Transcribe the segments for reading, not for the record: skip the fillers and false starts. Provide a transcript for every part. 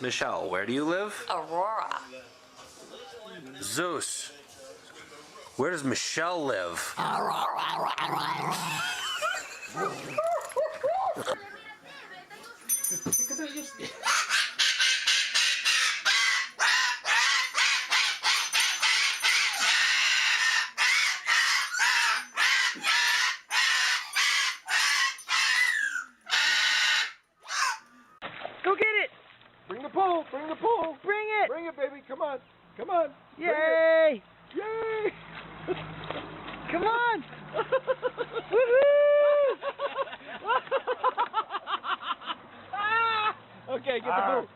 Michelle, where do you live? Aurora. Zeus, where does Michelle live? Go get it! Bring the pole! Bring the pole! Bring it! Bring it, baby! Come on! Come on! Yay! Yay! Come on! Woohoo! Okay, get the pole.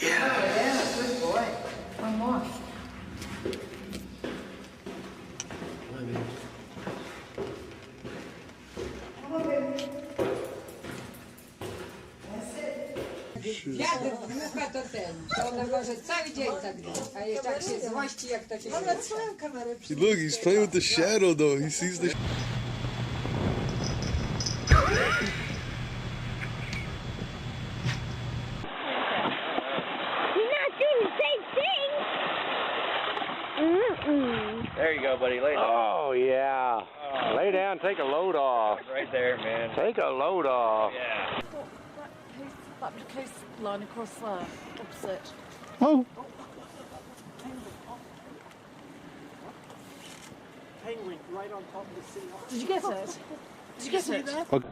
Yeah, good boy. One more. Dziadek wnuka to ten, to on może cały dzień tak gra, a jeszcze tak się złości, jak to się Mam na swoją kamerę. Look, he's playing with the shadow though. He sees the. You're not doing the same thing. There you go, buddy. Lay down. Oh, yeah. Lay down, take a load off. Right there, man. Take a load off. Yeah. That coastline across there, opposite. Oh. Penguin right on top of the sea. Did you get it? Did you get it? Okay.